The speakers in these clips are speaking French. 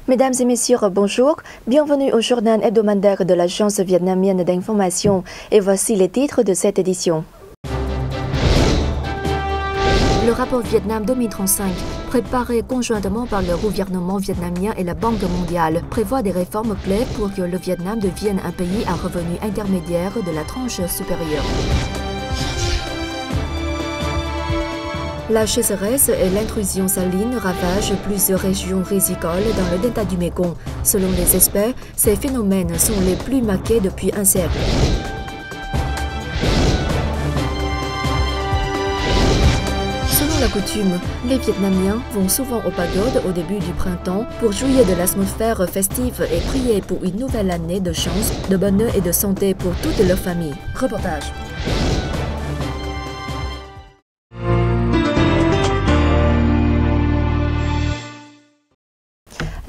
Mesdames et messieurs, bonjour. Bienvenue au journal hebdomadaire de l'Agence vietnamienne d'information. Et voici les titres de cette édition. Le rapport Vietnam 2035, préparé conjointement par le gouvernement vietnamien et la Banque mondiale, prévoit des réformes clés pour que le Vietnam devienne un pays à revenu intermédiaire de la tranche supérieure. La sécheresse et l'intrusion saline ravagent plusieurs régions rizicoles dans le delta du Mekong. Selon les experts, ces phénomènes sont les plus marqués depuis un siècle. Selon la coutume, les Vietnamiens vont souvent aux pagodes au début du printemps pour jouir de l'atmosphère festive et prier pour une nouvelle année de chance, de bonheur et de santé pour toute leur famille. Reportage.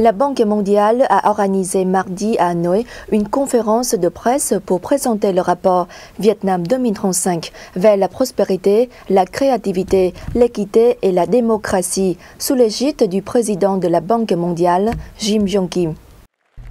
La Banque mondiale a organisé mardi à Hanoï une conférence de presse pour présenter le rapport Vietnam 2035 vers la prospérité, la créativité, l'équité et la démocratie sous l'égide du président de la Banque mondiale, Jim Yong Kim.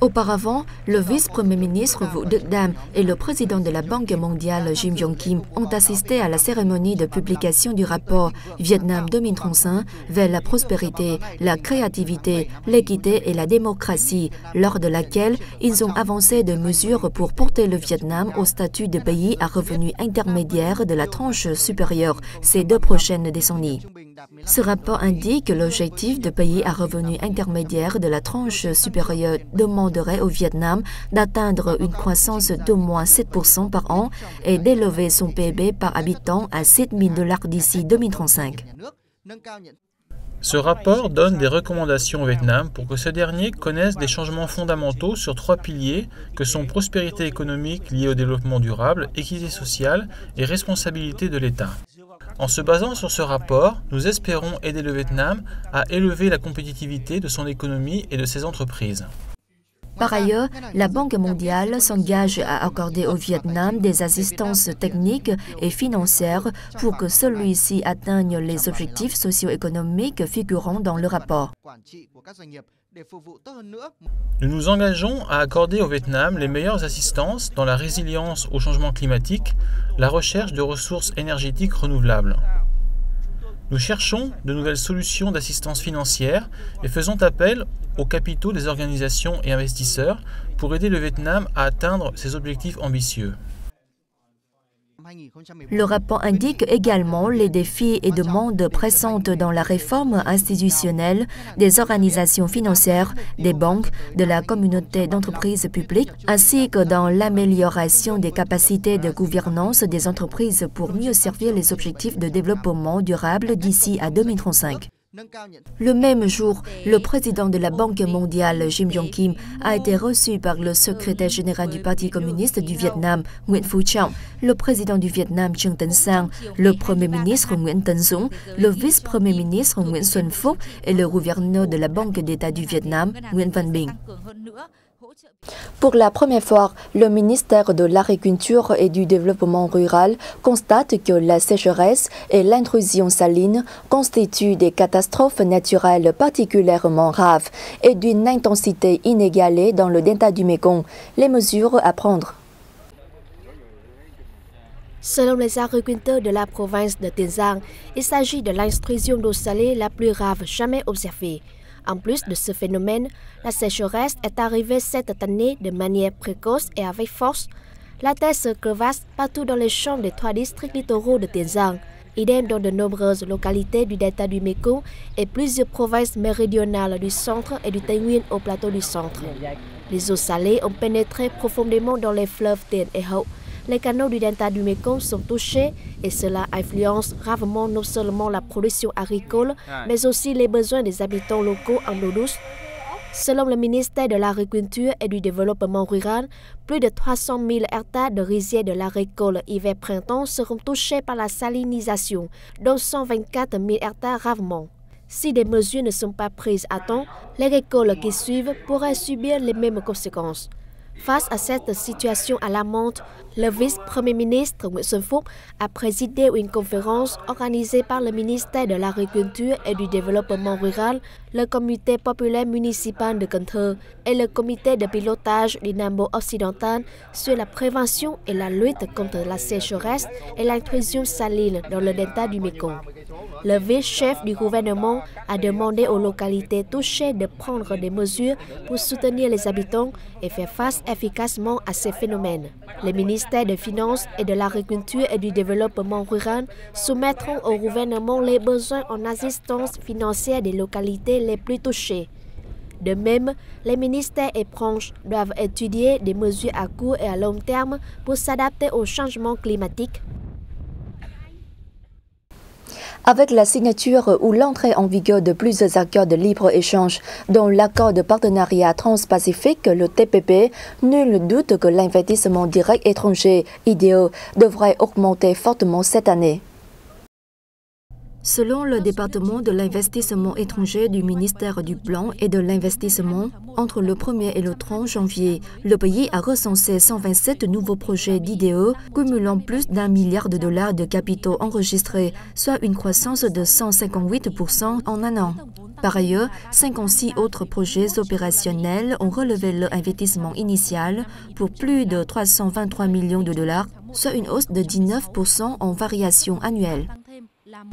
Auparavant, le vice-premier ministre Vũ Đức Đam et le président de la Banque mondiale Jim Yong Kim ont assisté à la cérémonie de publication du rapport Vietnam 2035 vers la prospérité, la créativité, l'équité et la démocratie, lors de laquelle ils ont avancé des mesures pour porter le Vietnam au statut de pays à revenu intermédiaire de la tranche supérieure ces 2 prochaines décennies. Ce rapport indique l'objectif de pays à revenu intermédiaire de la tranche supérieure demanderait au Vietnam d'atteindre une croissance d'au moins 7% par an et d'élever son PIB par habitant à 7 000 $ d'ici 2035. Ce rapport donne des recommandations au Vietnam pour que ce dernier connaisse des changements fondamentaux sur 3 piliers que sont prospérité économique liée au développement durable, équité sociale et responsabilité de l'État. En se basant sur ce rapport, nous espérons aider le Vietnam à élever la compétitivité de son économie et de ses entreprises. Par ailleurs, la Banque mondiale s'engage à accorder au Vietnam des assistances techniques et financières pour que celui-ci atteigne les objectifs socio-économiques figurant dans le rapport. Nous nous engageons à accorder au Vietnam les meilleures assistances dans la résilience au changement climatique, la recherche de ressources énergétiques renouvelables. Nous cherchons de nouvelles solutions d'assistance financière et faisons appel aux capitaux des organisations et investisseurs pour aider le Vietnam à atteindre ses objectifs ambitieux. Le rapport indique également les défis et demandes pressantes dans la réforme institutionnelle des organisations financières, des banques, de la communauté d'entreprises publiques, ainsi que dans l'amélioration des capacités de gouvernance des entreprises pour mieux servir les objectifs de développement durable d'ici à 2035. Le même jour, le président de la Banque mondiale, Jim Yong Kim, a été reçu par le secrétaire général du Parti communiste du Vietnam, Nguyễn Phú Trọng, le président du Vietnam, Trương Tấn Sang, le premier ministre Nguyễn Tấn Dũng, le vice-premier ministre Nguyễn Xuân Phúc et le gouverneur de la Banque d'État du Vietnam, Nguyễn Văn Bình. Pour la première fois, le ministère de l'Agriculture et du Développement rural constate que la sécheresse et l'intrusion saline constituent des catastrophes naturelles particulièrement graves et d'une intensité inégalée dans le delta du Mekong. Les mesures à prendre. Selon les agriculteurs de la province de Tiền Giang, il s'agit de l'intrusion d'eau salée la plus grave jamais observée. En plus de ce phénomène, la sécheresse est arrivée cette année de manière précoce et avec force. La terre se crevasse partout dans les champs des 3 districts littoraux de Tiền Giang, idem dans de nombreuses localités du delta du Mekong et plusieurs provinces méridionales du centre et du Tây Nguyên au plateau du centre. Les eaux salées ont pénétré profondément dans les fleuves Tiền et Hậu. Les canaux du delta du Mekong sont touchés et cela influence gravement non seulement la production agricole, mais aussi les besoins des habitants locaux en eau douce. Selon le ministère de l'Agriculture et du Développement rural, plus de 300 000 hectares de rizières de la récolte hiver-printemps seront touchés par la salinisation, dont 124 000 hectares gravement. Si des mesures ne sont pas prises à temps, les récoltes qui suivent pourraient subir les mêmes conséquences. Face à cette situation alarmante, le vice-premier ministre Nguyễn Xuân Phúc a présidé une conférence organisée par le ministère de l'Agriculture et du Développement rural, le comité populaire municipal de Cần Thơ et le comité de pilotage du Nambo-Occidental sur la prévention et la lutte contre la sécheresse et l'intrusion saline dans le delta du Mekong. Le vice-chef du gouvernement a demandé aux localités touchées de prendre des mesures pour soutenir les habitants et faire face efficacement à ces phénomènes. Les ministères des Finances et de l'Agriculture et du Développement rural soumettront au gouvernement les besoins en assistance financière des localités les plus touchées. De même, les ministères et branches doivent étudier des mesures à court et à long terme pour s'adapter au changement climatique. Avec la signature ou l'entrée en vigueur de plusieurs accords de libre-échange, dont l'accord de partenariat transpacifique, le TPP, nul doute que l'investissement direct étranger, IDE, devrait augmenter fortement cette année. Selon le département de l'investissement étranger du ministère du Plan et de l'Investissement, entre le 1er et le 30 janvier, le pays a recensé 127 nouveaux projets d'IDE, cumulant plus d'1 milliard de dollars de capitaux enregistrés, soit une croissance de 158% en un an. Par ailleurs, 56 autres projets opérationnels ont relevé leur investissement initial pour plus de 323 millions de dollars, soit une hausse de 19% en variation annuelle.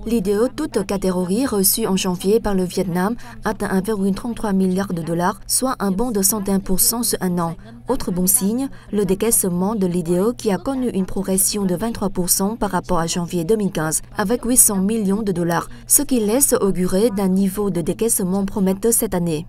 L'IDE, toute catégorie reçue en janvier par le Vietnam, atteint 1,33 milliard de dollars, soit un bond de 101% sur un an. Autre bon signe, le décaissement de l'IDE qui a connu une progression de 23% par rapport à janvier 2015, avec 800 millions de dollars, ce qui laisse augurer d'un niveau de décaissement prometteur cette année.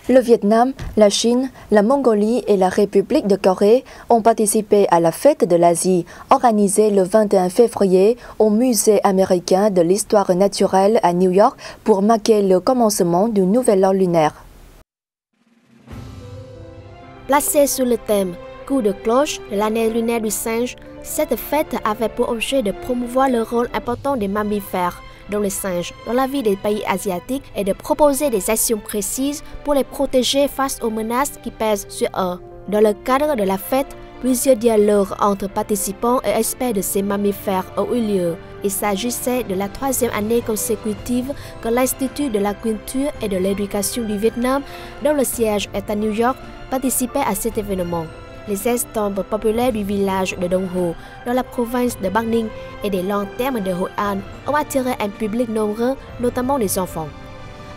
Le Vietnam, la Chine, la Mongolie et la République de Corée ont participé à la fête de l'Asie, organisée le 21 février au Musée américain de l'histoire naturelle à New York pour marquer le commencement du nouvel an lunaire. Placée sous le thème « Coup de cloche de l'année lunaire du singe », cette fête avait pour objet de promouvoir le rôle important des mammifères, dont les singes, dans la vie des pays asiatiques et de proposer des actions précises pour les protéger face aux menaces qui pèsent sur eux. Dans le cadre de la fête, plusieurs dialogues entre participants et experts de ces mammifères ont eu lieu. Il s'agissait de la 3e année consécutive que l'Institut de la culture et de l'éducation du Vietnam, dont le siège est à New York, participait à cet événement. Les estampes populaires du village de Dong Ho, dans la province de Bắc Ninh, et des lanternes de Hội An ont attiré un public nombreux, notamment des enfants.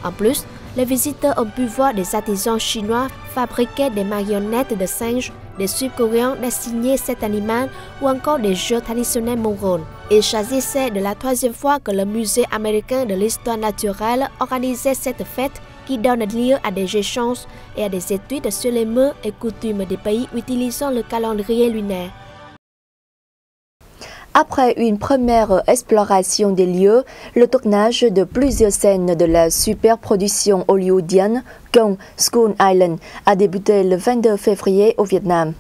En plus, les visiteurs ont pu voir des artisans chinois fabriquer des marionnettes de singes, des sud-coréens dessiner cet animal ou encore des jeux traditionnels mongols. Il s'agissait de la 3e fois que le Musée américain de l'histoire naturelle organisait cette fête qui donne lieu à des échanges et à des études sur les mœurs et coutumes des pays utilisant le calendrier lunaire. Après une première exploration des lieux, le tournage de plusieurs scènes de la superproduction hollywoodienne Kong Skull Island a débuté le 22 février au Vietnam.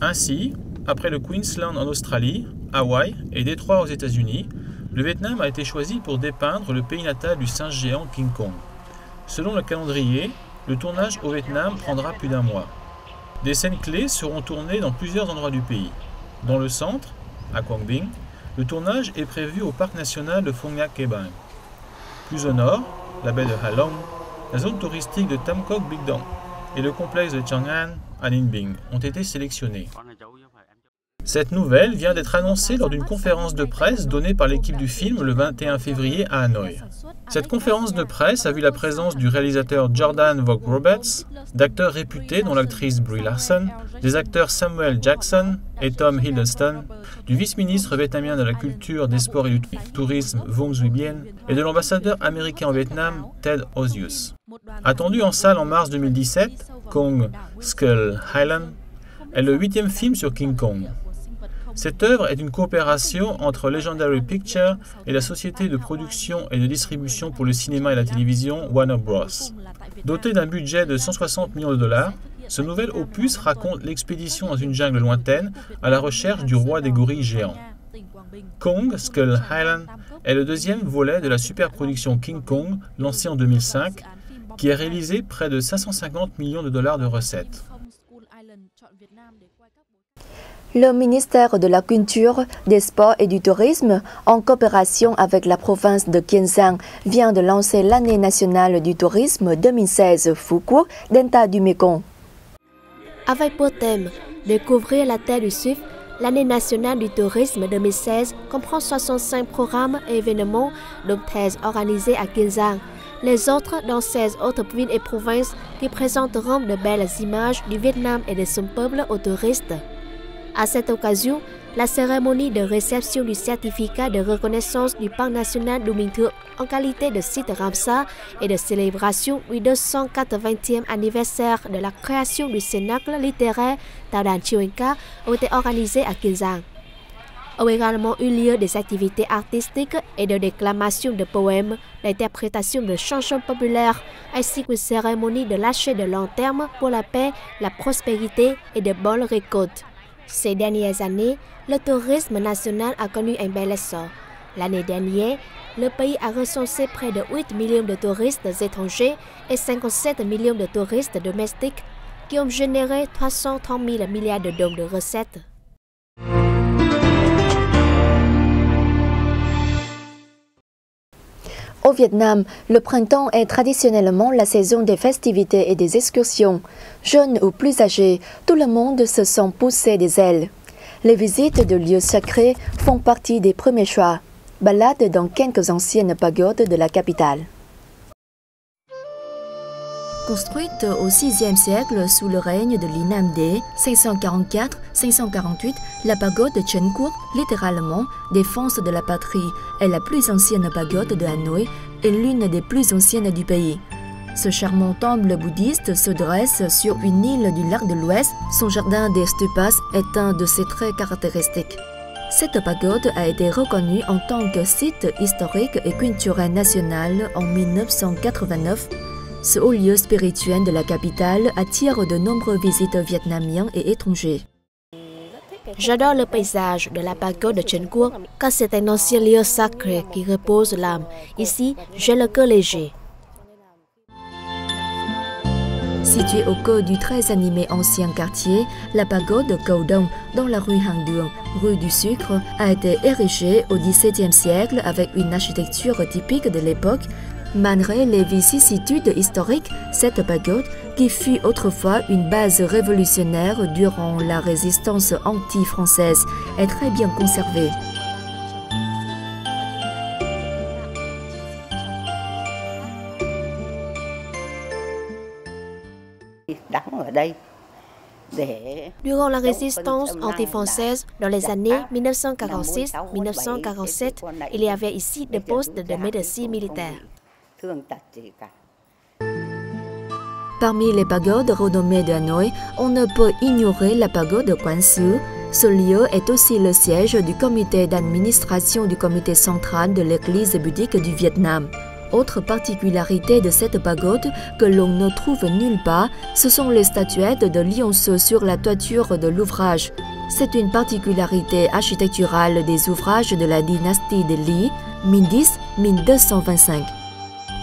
Ainsi, après le Queensland en Australie, Hawaï et Détroit aux États-Unis, le Vietnam a été choisi pour dépeindre le pays natal du singe géant King Kong. Selon le calendrier, le tournage au Vietnam prendra plus d'1 mois. Des scènes clés seront tournées dans plusieurs endroits du pays. Dans le centre, à Quang Binh, le tournage est prévu au parc national de Phong Nha Kẻ Bàng. Plus au nord, la baie de Ha Long, la zone touristique de Tam Coc Bic Dong et le complexe de Chang An à Ninh Binh ont été sélectionnés. Cette nouvelle vient d'être annoncée lors d'une conférence de presse donnée par l'équipe du film le 21 février à Hanoï. Cette conférence de presse a vu la présence du réalisateur Jordan Vogt-Roberts, d'acteurs réputés dont l'actrice Brie Larson, des acteurs Samuel Jackson et Tom Hiddleston, du vice-ministre vietnamien de la culture, des sports et du tourisme Vuong Duy Bien et de l'ambassadeur américain au Vietnam Ted Osius. Attendu en salle en mars 2017, Kong Skull Island est le 8e film sur King Kong. Cette œuvre est une coopération entre Legendary Pictures et la société de production et de distribution pour le cinéma et la télévision Warner Bros. Doté d'un budget de 160 millions de dollars, ce nouvel opus raconte l'expédition dans une jungle lointaine à la recherche du roi des gorilles géants. Kong Skull Island est le deuxième volet de la superproduction King Kong, lancée en 2005, qui a réalisé près de 550 millions de dollars de recettes. Le ministère de la Culture, des Sports et du Tourisme, en coopération avec la province de Kienzang, vient de lancer l'année nationale du tourisme 2016 Phú Quốc, Delta du Mekong. Avec pour thème Découvrir la terre du Sud, l'année nationale du tourisme 2016 comprend 65 programmes et événements, dont 13 organisés à Kienzang. Les autres dans 16 autres villes et provinces qui présenteront de belles images du Vietnam et de son peuple aux touristes. À cette occasion, la cérémonie de réception du certificat de reconnaissance du Parc national du Minh Thượng en qualité de site Ramsar et de célébration du 280e anniversaire de la création du cénacle littéraire Tao Đàn Chiêu Ca ont été organisés à Kienzang. Ont également eu lieu des activités artistiques et de déclamation de poèmes, d'interprétation de chansons populaires, ainsi qu'une cérémonie de lâcher de long terme pour la paix, la prospérité et de bonnes récoltes. Ces dernières années, le tourisme national a connu un bel essor. L'année dernière, le pays a recensé près de 8 millions de touristes étrangers et 57 millions de touristes domestiques qui ont généré 330 000 milliards de $, de recettes. Au Vietnam, le printemps est traditionnellement la saison des festivités et des excursions. Jeunes ou plus âgés, tout le monde se sent poussé des ailes. Les visites de lieux sacrés font partie des premiers choix. Balade dans quelques anciennes pagodes de la capitale. Construite au VIe siècle sous le règne de Lý Nam Đế, 544-548, la pagode de Trấn Quốc, littéralement défense de la patrie, est la plus ancienne pagode de Hanoï et l'une des plus anciennes du pays. Ce charmant temple bouddhiste se dresse sur une île du lac de l'Ouest. Son jardin des stupas est un de ses traits caractéristiques. Cette pagode a été reconnue en tant que site historique et culturel national en 1989. Ce haut lieu spirituel de la capitale attire de nombreux visiteurs vietnamiens et étrangers. J'adore le paysage de la pagode de Trấn Quốc, car c'est un ancien lieu sacré qui repose l'âme. Ici, j'ai le cœur léger. Située au cœur du très animé ancien quartier, la pagode de Cầu Đông, dans la rue Hàng Đường, rue du Sucre, a été érigée au XVIIe siècle avec une architecture typique de l'époque. Malgré les vicissitudes historiques, cette pagode, qui fut autrefois une base révolutionnaire durant la résistance anti-française, est très bien conservée. Durant la résistance anti-française, dans les années 1946-1947, il y avait ici des postes de médecine militaire. Parmi les pagodes renommées de Hanoï, on ne peut ignorer la pagode de Quán Sư. Ce lieu est aussi le siège du comité d'administration du comité central de l'Église bouddhique du Vietnam. Autre particularité de cette pagode que l'on ne trouve nulle part, ce sont les statuettes de lionceaux sur la toiture de l'ouvrage. C'est une particularité architecturale des ouvrages de la dynastie de Lý, 1010-1225.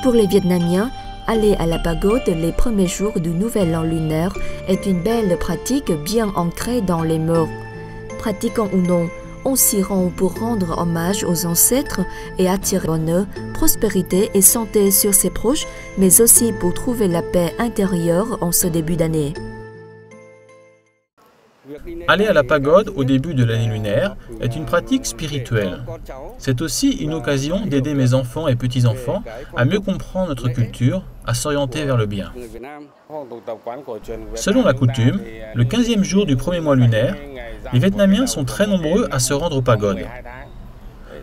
Pour les Vietnamiens, aller à la pagode les premiers jours du nouvel an lunaire est une belle pratique bien ancrée dans les mœurs. Pratiquant ou non, on s'y rend pour rendre hommage aux ancêtres et attirer bonheur, prospérité et santé sur ses proches, mais aussi pour trouver la paix intérieure en ce début d'année. Aller à la pagode au début de l'année lunaire est une pratique spirituelle. C'est aussi une occasion d'aider mes enfants et petits-enfants à mieux comprendre notre culture, à s'orienter vers le bien. Selon la coutume, le 15e jour du premier mois lunaire, les Vietnamiens sont très nombreux à se rendre aux pagodes.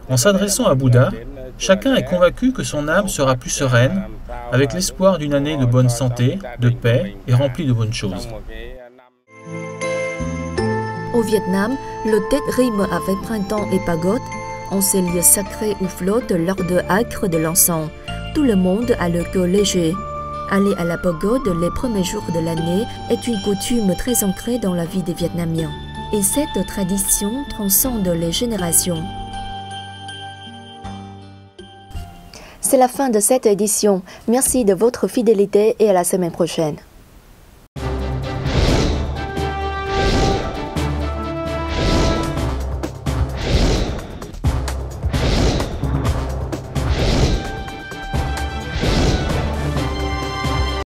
En s'adressant à Bouddha, chacun est convaincu que son âme sera plus sereine, avec l'espoir d'une année de bonne santé, de paix et remplie de bonnes choses. Au Vietnam, le Tết rime avec printemps et pagode. En ces lieux sacrés où flotte l'odeur âcre de l'encens, tout le monde a le cœur léger. Aller à la pagode les premiers jours de l'année est une coutume très ancrée dans la vie des Vietnamiens. Et cette tradition transcende les générations. C'est la fin de cette édition. Merci de votre fidélité et à la semaine prochaine.